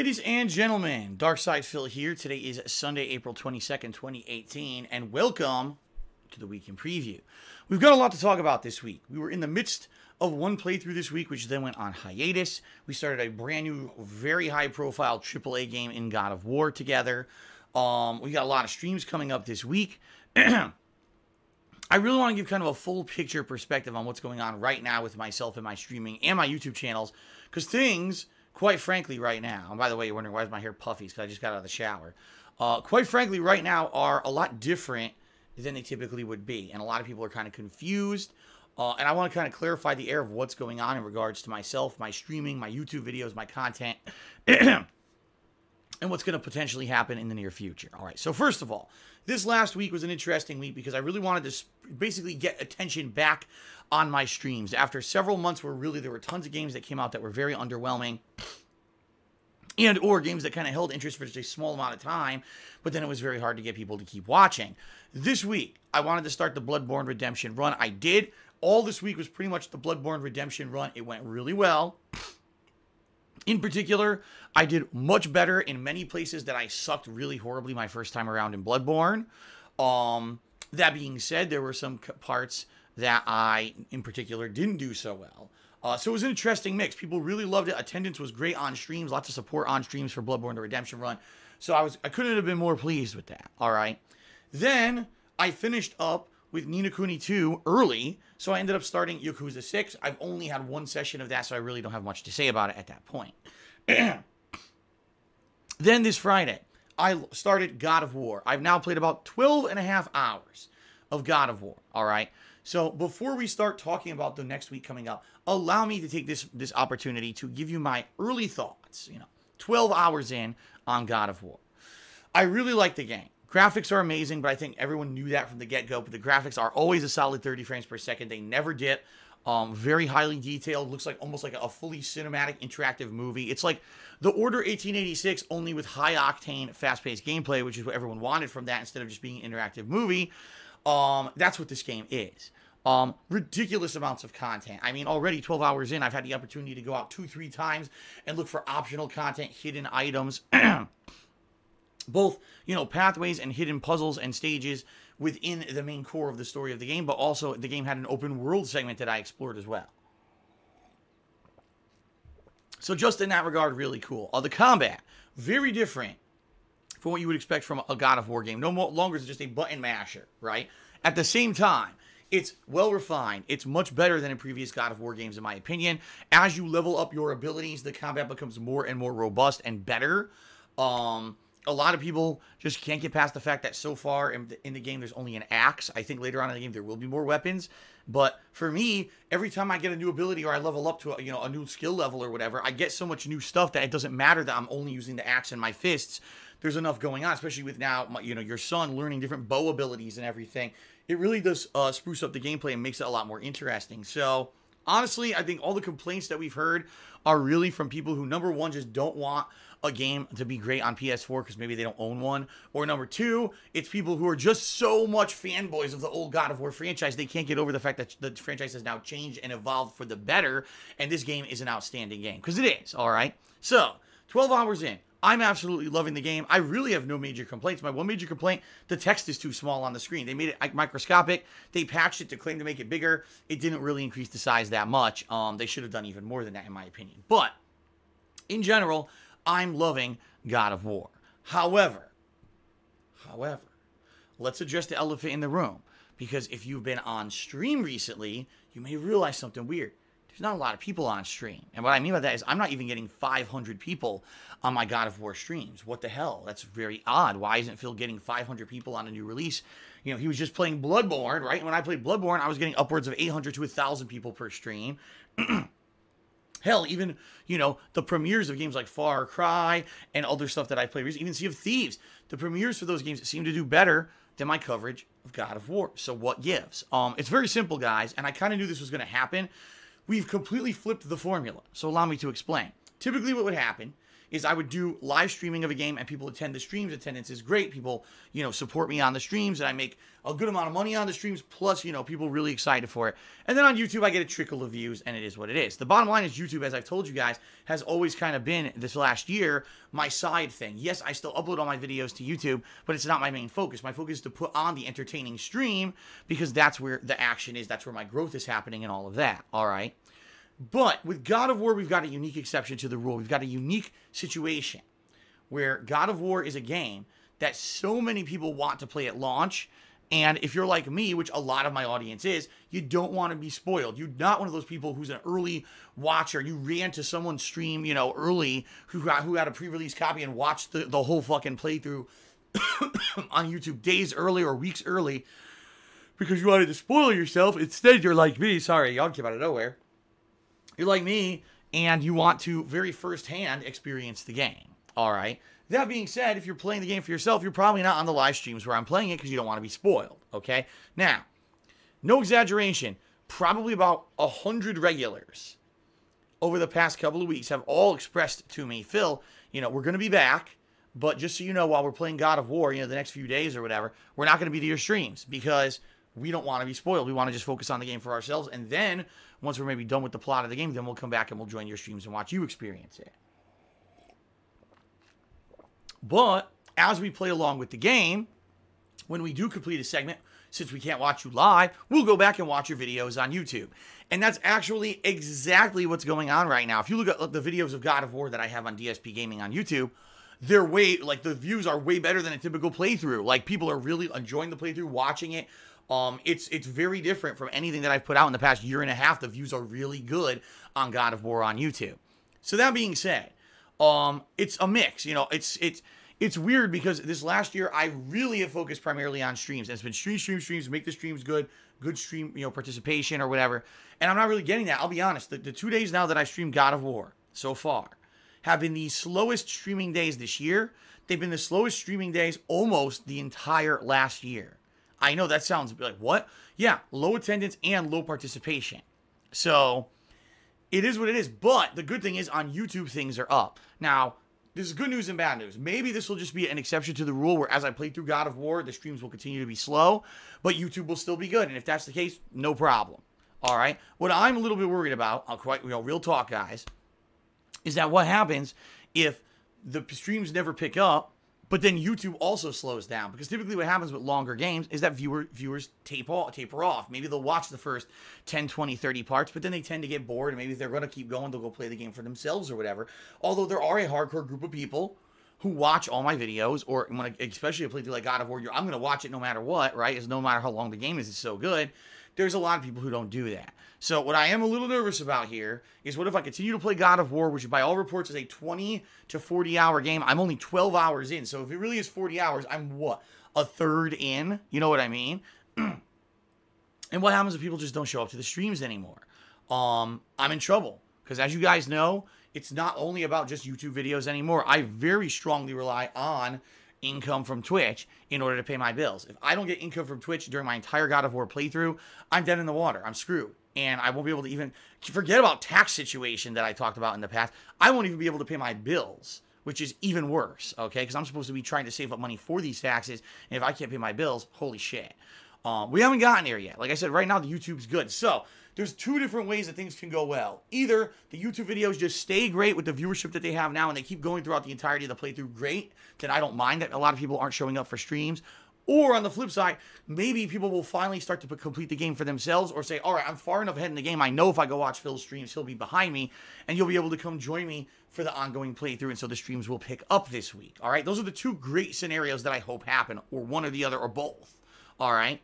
Ladies and gentlemen, Darkside Phil here. Today is Sunday, April 22nd, 2018, and welcome to the Week in Preview. We've got a lot to talk about this week. We were in the midst of one playthrough this week, which then went on hiatus. We started a brand new, very high-profile AAA game in God of War together. We got a lot of streams coming up this week. I really want to give kind of a full picture perspective on what's going on right now with myself and my streaming and my YouTube channels, because things, quite frankly, right now, and by the way, you're wondering why is my hair puffy, because I just got out of the shower. Quite frankly, right now are a lot different than they typically would be, and a lot of people are kind of confused, and I want to kind of clarify the air of what's going on in regards to myself, my streaming, my YouTube videos, my content, and what's going to potentially happen in the near future. All right, so first of all, this last week was an interesting week because I really wanted to basically get attention back on my streams after several months where really there were tons of games that came out that were very underwhelming, and or games that kind of held interest for just a small amount of time, but then it was very hard to get people to keep watching. This week, I wanted to start the Bloodborne Redemption run. I did. All this week was pretty much the Bloodborne Redemption run. It went really well. In particular, I did much better in many places that I sucked really horribly my first time around in Bloodborne. That being said, there were some parts that I, in particular, didn't do so well. So it was an interesting mix. People really loved it. Attendance was great on streams. Lots of support on streams for Bloodborne the Redemption run. So I couldn't have been more pleased with that. All right. Then I finished up with Ni no Kuni 2 early. So I ended up starting Yakuza 6. I've only had one session of that, so I really don't have much to say about it at that point. Then this Friday, I started God of War. I've now played about 12 and a half hours of God of War. All right. So before we start talking about the next week coming up, allow me to take this opportunity to give you my early thoughts, 12 hours in on God of War. I really like the game. Graphics are amazing, but I think everyone knew that from the get-go. But the graphics are always a solid 30 frames per second. They never dip. Very highly detailed. Looks like almost like a fully cinematic interactive movie. It's like The Order 1886, only with high-octane, fast-paced gameplay, which is what everyone wanted from that instead of just being an interactive movie. That's what this game is. Ridiculous amounts of content. I mean, already 12 hours in, I've had the opportunity to go out 2-3 times and look for optional content, hidden items, both, pathways and hidden puzzles and stages within the main core of the story of the game, but also the game had an open world segment that I explored as well. So just in that regard, really cool. The combat, very different from what you would expect from a God of War game. No longer is it just a button masher, right? At the same time, it's well refined. It's much better than in previous God of War games, in my opinion. As you level up your abilities, the combat becomes more and more robust and better. A lot of people just can't get past the fact that so far in the game, there's only an axe. I think later on in the game, there will be more weapons. But for me, every time I get a new ability or I level up to a new skill level or whatever, I get so much new stuff that it doesn't matter that I'm only using the axe and my fists. There's enough going on, especially with now, your son learning different bow abilities and everything. It really does spruce up the gameplay and makes it a lot more interesting. So, honestly, I think all the complaints that we've heard are really from people who, number one, just don't want a game to be great on PS4 because maybe they don't own one. Or number two, it's people who are just so much fanboys of the old God of War franchise, they can't get over the fact that the franchise has now changed and evolved for the better, and this game is an outstanding game. Because it is, all right? So, 12 hours in. I'm absolutely loving the game. I really have no major complaints. My one major complaint, the text is too small on the screen. They made it microscopic. They patched it to claim to make it bigger. It didn't really increase the size that much. They should have done even more than that, in my opinion. But, in general, I'm loving God of War. However, let's address the elephant in the room. Because if you've been on stream recently, you may realize something weird. There's not a lot of people on stream. And what I mean by that is I'm not even getting 500 people on my God of War streams. What the hell? That's very odd. Why isn't Phil getting 500 people on a new release? He was just playing Bloodborne, right? When I played Bloodborne, I was getting upwards of 800 to 1,000 people per stream. Hell, even, the premieres of games like Far Cry and other stuff that I played recently, even Sea of Thieves, the premieres for those games seem to do better than my coverage of God of War. So what gives? It's very simple, guys, and I kind of knew this was going to happen. We've completely flipped the formula, so allow me to explain. Typically what would happen is I would do live streaming of a game and people attend the streams. Attendance is great. People, support me on the streams and I make a good amount of money on the streams. Plus, people really excited for it. And then on YouTube, I get a trickle of views and it is what it is. The bottom line is YouTube, as I've told you guys, has always kind of been this last year, my side thing. Yes, I still upload all my videos to YouTube, but it's not my main focus. My focus is to put on the entertaining stream because that's where the action is. That's where my growth is happening and all of that. All right. But with God of War, we've got a unique exception to the rule. We've got a unique situation where God of War is a game that so many people want to play at launch. And if you're like me, which a lot of my audience is, you don't want to be spoiled. You're not one of those people who's an early watcher. You ran to someone's stream, early, who had a pre-release copy and watched the whole fucking playthrough on YouTube days early or weeks early because you wanted to spoil yourself. Instead, you're like me. Sorry, y'all came out of nowhere. You're like me, and you want to very firsthand experience the game. All right. That being said, if you're playing the game for yourself, you're probably not on the live streams where I'm playing it because you don't want to be spoiled. Okay. Now, no exaggeration, probably about 100 regulars over the past couple of weeks have all expressed to me, Phil, we're going to be back, but just so you know, while we're playing God of War, the next few days or whatever, we're not going to be to your streams because we don't want to be spoiled. We want to just focus on the game for ourselves. And then once we're maybe done with the plot of the game, then we'll come back and we'll join your streams and watch you experience it. But as we play along with the game, when we do complete a segment, since we can't watch you live, we'll go back and watch your videos on YouTube. And that's actually exactly what's going on right now. If you look at the videos of God of War that I have on DSP Gaming on YouTube, they're the views are way better than a typical playthrough. Like, people are really enjoying the playthrough, watching it. It's very different from anything that I've put out in the past year and a half. The views are really good on God of War on YouTube. So that being said, it's a mix. It's weird because this last year I really have focused primarily on streams. And it's been streams, make the streams good stream, participation or whatever. And I'm not really getting that. I'll be honest. The 2 days now that I streamed God of War so far have been the slowest streaming days this year. They've been the slowest streaming days almost the entire last year. I know that sounds like, what? Yeah, low attendance and low participation. So it is what it is. But the good thing is on YouTube, things are up. Now, this is good news and bad news. Maybe this will just be an exception to the rule where as I play through God of War, the streams will continue to be slow, but YouTube will still be good. And if that's the case, no problem. All right. What I'm a little bit worried about, real talk, guys, is that what happens if the streams never pick up, but then YouTube also slows down? Because typically what happens with longer games is that viewers taper off. Maybe they'll watch the first 10, 20, 30 parts, but then they tend to get bored, and maybe if they're going to keep going, they'll go play the game for themselves or whatever. Although there are a hardcore group of people who watch all my videos, or especially a playthrough like God of War, I'm going to watch it no matter what, right? It's no matter how long the game is, it's so good. There's a lot of people who don't do that. So what I am a little nervous about here is what if I continue to play God of War, which by all reports is a 20 to 40 hour game. I'm only 12 hours in. So if it really is 40 hours, I'm what? A third in? You know what I mean? And what happens if people just don't show up to the streams anymore? I'm in trouble. Because as you guys know, it's not only about just YouTube videos anymore. I very strongly rely on income from Twitch in order to pay my bills. If I don't get income from Twitch during my entire God of War playthrough, I'm dead in the water. I'm screwed. And I won't be able to even forget about tax situation that I talked about in the past. I won't even be able to pay my bills, which is even worse, okay? Because I'm supposed to be trying to save up money for these taxes, and if I can't pay my bills, holy shit. We haven't gotten there yet. Like I said, right now the YouTube's good. So there's two different ways that things can go well. Either the YouTube videos just stay great with the viewership that they have now, and they keep going throughout the entirety of the playthrough great, then I don't mind that a lot of people aren't showing up for streams. Or on the flip side, maybe people will finally start to complete the game for themselves, or say, all right, I'm far enough ahead in the game. I know if I go watch Phil's streams, he'll be behind me, and you'll be able to come join me for the ongoing playthrough, and so the streams will pick up this week. All right, those are the two great scenarios that I hope happen, or one or the other, or both. All right.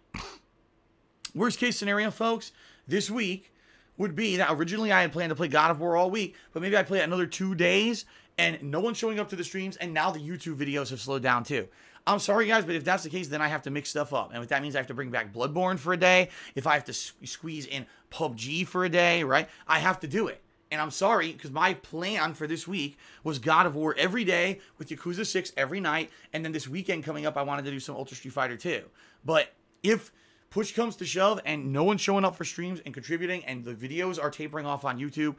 Worst case scenario, folks, this week would be that originally I had planned to play God of War all week, but maybe I play it another 2 days, and no one's showing up to the streams, and now the YouTube videos have slowed down too. I'm sorry, guys, but if that's the case, then I have to mix stuff up. And if that means I have to bring back Bloodborne for a day, if I have to squeeze in PUBG for a day, right, I have to do it. And I'm sorry, because my plan for this week was God of War every day with Yakuza 6 every night, and then this weekend coming up, I wanted to do some Ultra Street Fighter 2. But if push comes to shove and no one's showing up for streams and contributing and the videos are tapering off on YouTube,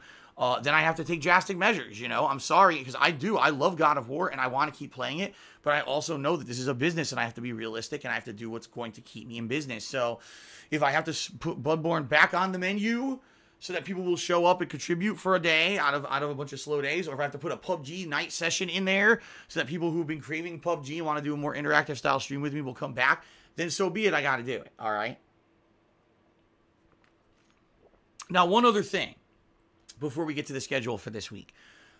then I have to take drastic measures, you know? I'm sorry, because I love God of War and I want to keep playing it, but I also know that this is a business and I have to be realistic and I have to do what's going to keep me in business. So if I have to put Bloodborne back on the menu so that people will show up and contribute for a day out of a bunch of slow days, or if I have to put a PUBG night session in there so that people who've been craving PUBG and want to do a more interactive style stream with me will come back, then so be it. I got to do it. All right. Now, one other thing before we get to the schedule for this week.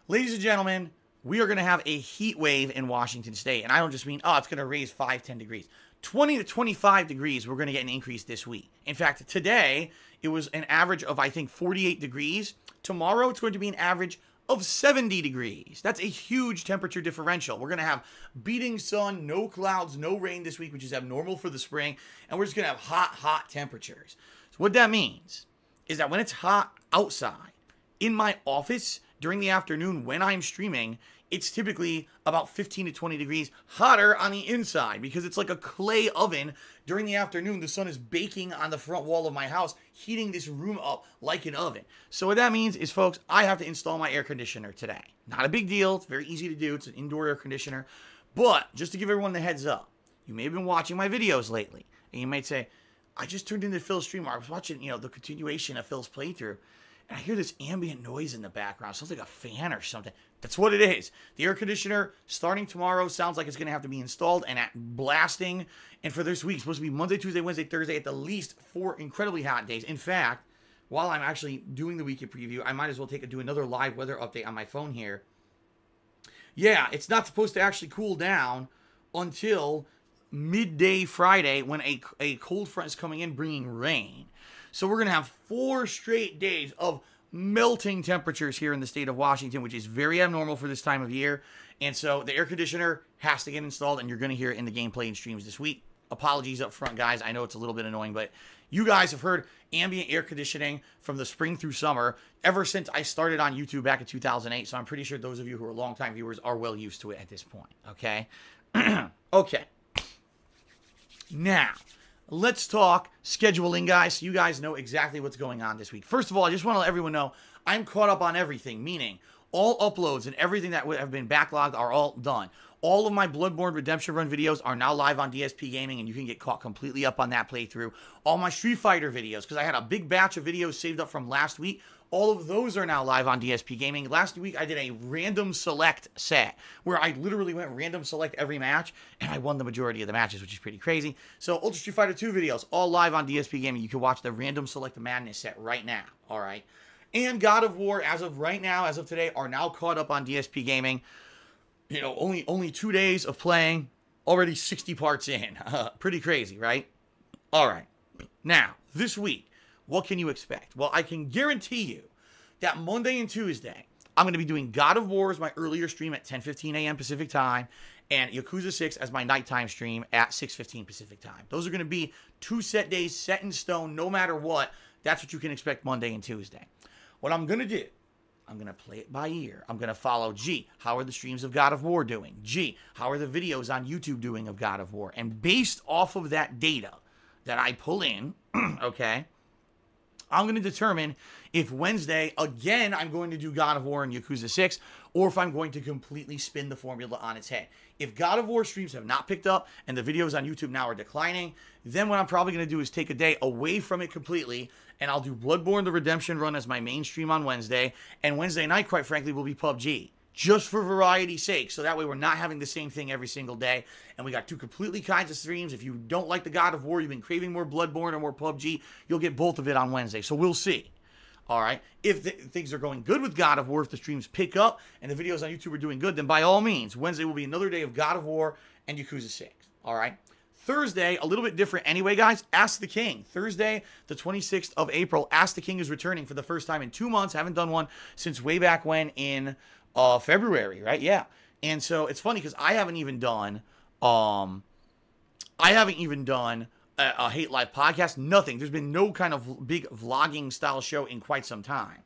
Ladies and gentlemen, we are going to have a heat wave in Washington State. And I don't just mean, oh, it's going to raise 5-10 degrees. 20 to 25 degrees, we're going to get an increase this week. In fact, today, it was an average of, I think, 48 degrees. Tomorrow, it's going to be an average of 70 degrees. That's a huge temperature differential. We're going to have beating sun, no clouds, no rain this week, which is abnormal for the spring. And we're just going to have hot, hot temperatures. So what that means is that when it's hot outside, in my office during the afternoon when I'm streaming, it's typically about 15 to 20 degrees hotter on the inside because it's like a clay oven. During the afternoon, the sun is baking on the front wall of my house, heating this room up like an oven. So what that means is, folks, I have to install my air conditioner today. Not a big deal. It's very easy to do. It's an indoor air conditioner. But just to give everyone the heads up, you may have been watching my videos lately, and you might say, I just turned into Phil's stream. I was watching, the continuation of Phil's playthrough, and I hear this ambient noise in the background. It sounds like a fan or something. That's what it is. The air conditioner, starting tomorrow, sounds like it's going to have to be installed and at blasting. And for this week, it's supposed to be Monday, Tuesday, Wednesday, Thursday, at the least 4 incredibly hot days. In fact, while I'm actually doing the weekend preview, I might as well do another live weather update on my phone here. Yeah, it's not supposed to actually cool down until midday Friday when a cold front is coming in bringing rain. So we're going to have 4 straight days of melting temperatures here in the state of Washington, which is very abnormal for this time of year. And so the air conditioner has to get installed, and you're going to hear it in the gameplay and streams this week. Apologies up front, guys. I know it's a little bit annoying, but you guys have heard ambient air conditioning from the spring through summer ever since I started on YouTube back in 2008. So I'm pretty sure those of you who are longtime viewers are well used to it at this point. Okay? Okay. Now, let's talk scheduling, guys, so you guys know exactly what's going on this week. First of all, I just want to let everyone know I'm caught up on everything, meaning all uploads and everything that have been backlogged are all done. All of my Bloodborne Redemption Run videos are now live on DSP Gaming, and you can get caught completely up on that playthrough. All my Street Fighter videos, because I had a big batch of videos saved up from last week, all of those are now live on DSP Gaming. Last week, I did a random select set where I literally went random select every match, and I won the majority of the matches, which is pretty crazy. So, Ultra Street Fighter 2 videos, all live on DSP Gaming. You can watch the random select madness set right now, all right? And God of War, as of right now, as of today, are now caught up on DSP Gaming. You know, only 2 days of playing, already 60 parts in. Pretty crazy, right? All right. Now, this week, what can you expect? Well, I can guarantee you that Monday and Tuesday, I'm going to be doing God of War as my earlier stream at 10:15 a.m. Pacific time, and Yakuza 6 as my nighttime stream at 6:15 Pacific time. Those are going to be 2 set days set in stone, no matter what. That's what you can expect Monday and Tuesday. What I'm going to do, I'm going to play it by ear. I'm going to follow, G, how are the streams of God of War doing? G, how are the videos on YouTube doing of God of War? And based off of that data that I pull in, okay, I'm going to determine if Wednesday, again, I'm going to do God of War and Yakuza 6, or if I'm going to completely spin the formula on its head. If God of War streams have not picked up and the videos on YouTube now are declining, then what I'm probably going to do is take a day away from it completely, and I'll do Bloodborne the Redemption Run as my main stream on Wednesday, and Wednesday night, quite frankly, will be PUBG. Just for variety's sake, so that way we're not having the same thing every single day, and we got 2 completely kinds of streams. If you don't like the God of War, you've been craving more Bloodborne or more PUBG, you'll get both of it on Wednesday, so we'll see. All right, if things are going good with God of War, if the streams pick up and the videos on YouTube are doing good, then by all means, Wednesday will be another day of God of War and Yakuza 6. All right. Thursday, a little bit different anyway, guys. Ask the King. Thursday, the 26th of April, Ask the King is returning for the first time in 2 months. Haven't done one since way back when in February, right? Yeah. And so it's funny because I haven't even done a Hate Live podcast. Nothing. There's been no kind of big vlogging style show in quite some time.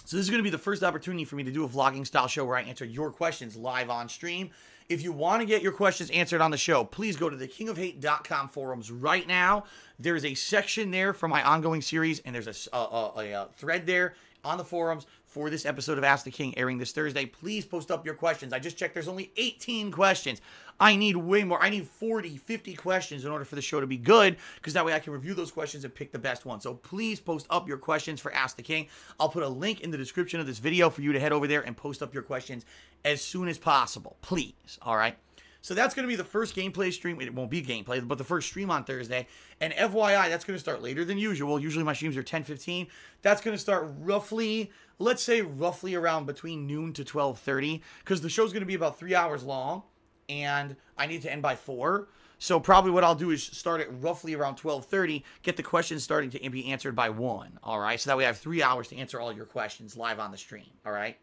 So this is going to be the first opportunity for me to do a vlogging style show where I answer your questions live on stream. If you want to get your questions answered on the show, please go to the kingofhate.com forums right now. There is a section there for my ongoing series, and there's a thread there on the forums for this episode of Ask the King airing this Thursday. Please post up your questions. I just checked. There's only 18 questions. I need way more. I need 40, 50 questions in order for the show to be good, because that way I can review those questions and pick the best one. So please post up your questions for Ask the King. I'll put a link in the description of this video for you to head over there and post up your questions as soon as possible. Please. All right. So that's going to be the first gameplay stream. It won't be gameplay, but the first stream on Thursday. And FYI, that's going to start later than usual. Usually my streams are 10:15. That's going to start roughly, let's say roughly around between noon to 12:30, because the show's going to be about 3 hours long, and I need to end by 4. So probably what I'll do is start at roughly around 12:30, get the questions starting to be answered by 1. All right. So that way I have 3 hours to answer all your questions live on the stream. All right.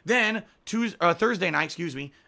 Then, Thursday night,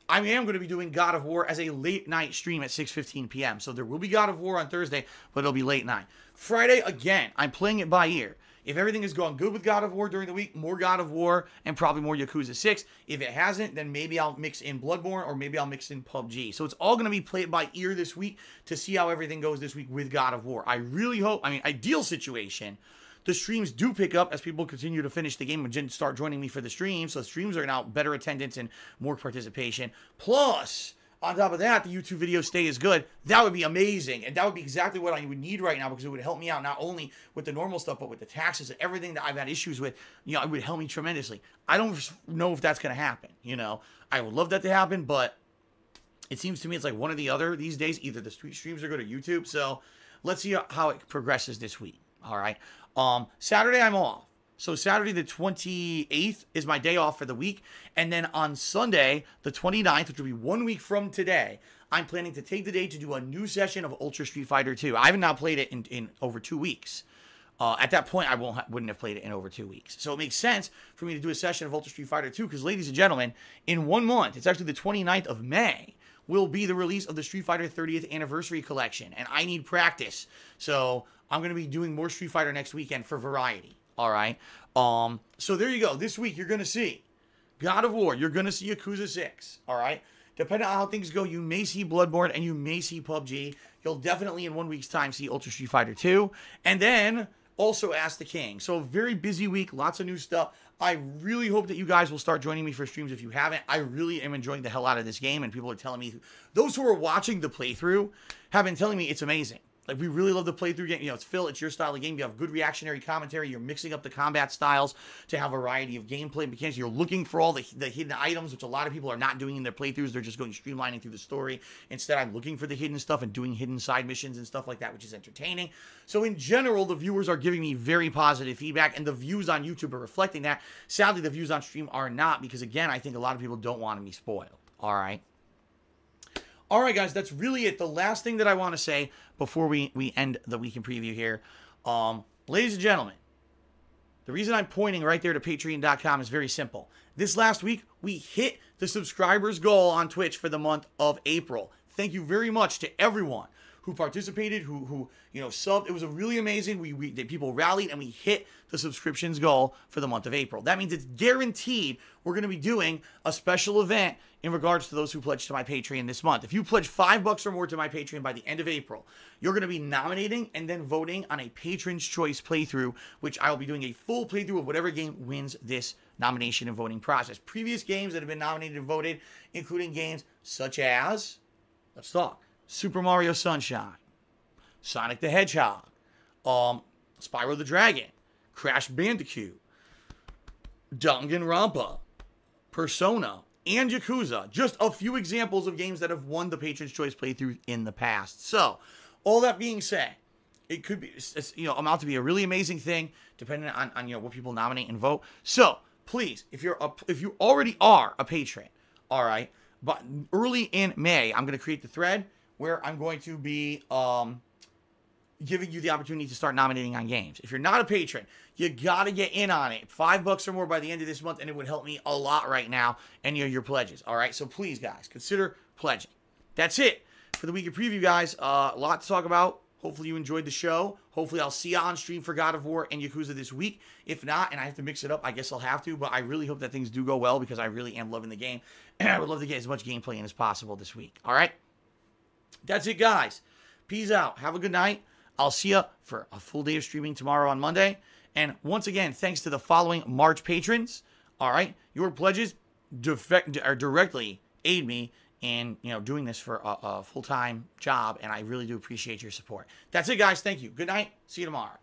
I am going to be doing God of War as a late night stream at 6:15 p.m. So there will be God of War on Thursday, but it'll be late night. Friday, again, I'm playing it by ear. If everything has gone good with God of War during the week, more God of War and probably more Yakuza 6. If it hasn't, then maybe I'll mix in Bloodborne or maybe I'll mix in PUBG. So it's all going to be played by ear this week to see how everything goes this week with God of War. I really hope, ideal situation, the streams do pick up as people continue to finish the game and start joining me for the streams. So the streams are now better attendance and more participation. Plus, on top of that, the YouTube videos stay as good. That would be amazing. And that would be exactly what I would need right now, because it would help me out not only with the normal stuff, but with the taxes and everything that I've had issues with. It would help me tremendously. I don't know if that's going to happen. I would love that to happen, but it seems to me it's like one or the other these days. Either the streams or go to YouTube. So let's see how it progresses this week. All right. Saturday I'm off. So Saturday the 28th is my day off for the week. And then on Sunday, the 29th, which will be 1 week from today, I'm planning to take the day to do a new session of Ultra Street Fighter 2. I haven't now played it in over 2 weeks. At that point, I wouldn't have played it in over 2 weeks. So it makes sense for me to do a session of Ultra Street Fighter 2, because, ladies and gentlemen, in 1 month, it's actually the 29th of May, will be the release of the Street Fighter 30th Anniversary Collection. And I need practice. So I'm going to be doing more Street Fighter next weekend for variety. All right. So there you go. This week, you're going to see God of War. You're going to see Yakuza 6. All right. Depending on how things go, you may see Bloodborne and you may see PUBG. You'll definitely, in 1 week's time, see Ultra Street Fighter 2. And then also Ask the King. So a very busy week. Lots of new stuff. I really hope that you guys will start joining me for streams if you haven't. I really am enjoying the hell out of this game, and people are telling me, those who are watching the playthrough have been telling me it's amazing. Like, we really love the playthrough game. It's Phil, it's your style of game. You have good reactionary commentary. You're mixing up the combat styles to have a variety of gameplay mechanics. You're looking for all the hidden items, which a lot of people are not doing in their playthroughs. They're just going streamlining through the story. Instead, I'm looking for the hidden stuff and doing hidden side missions and stuff like that, which is entertaining. So in general, the viewers are giving me very positive feedback, and the views on YouTube are reflecting that. Sadly, the views on stream are not, because, again, I think a lot of people don't want to be spoiled. All right. All right, guys, that's really it. The last thing that I want to say before we end the week in preview here, ladies and gentlemen, the reason I'm pointing right there to patreon.com is very simple. This last week, we hit the subscribers goal on Twitch for the month of April. Thank you very much to everyone who participated, who subbed. It was a really amazing. People rallied, and we hit the subscriptions goal for the month of April. That means it's guaranteed we're going to be doing a special event in regards to those who pledge to my Patreon this month. If you pledge $5 or more to my Patreon by the end of April, you're going to be nominating and then voting on a Patron's Choice playthrough, which I will be doing a full playthrough of whatever game wins this nomination and voting process. Previous games that have been nominated and voted, including games such as, let's talk, Super Mario Sunshine, Sonic the Hedgehog, Spyro the Dragon, Crash Bandicoot, Danganronpa, Persona, and Yakuza. Just a few examples of games that have won the Patron's Choice playthrough in the past. So, all that being said, it could be, amount to be a really amazing thing, depending on what people nominate and vote. So, please, if you already are a patron, all right, but early in May, I'm going to create the thread where I'm going to be giving you the opportunity to start nominating on games. If you're not a patron, you got to get in on it. $5 or more by the end of this month, and it would help me a lot right now, and your pledges. All right, so please, guys, consider pledging. That's it for the week of preview, guys. A lot to talk about. Hopefully you enjoyed the show. Hopefully I'll see you on stream for God of War and Yakuza this week. If not, and I have to mix it up, I guess I'll have to. But I really hope that things do go well because I really am loving the game. And I would love to get as much gameplay in as possible this week. All right? That's it, guys. Peace out. Have a good night. I'll see you for a full day of streaming tomorrow on Monday. And once again, thanks to the following March patrons. All right? Your pledges directly aid me in, doing this for a full-time job, and I really do appreciate your support. That's it, guys. Thank you. Good night. See you tomorrow.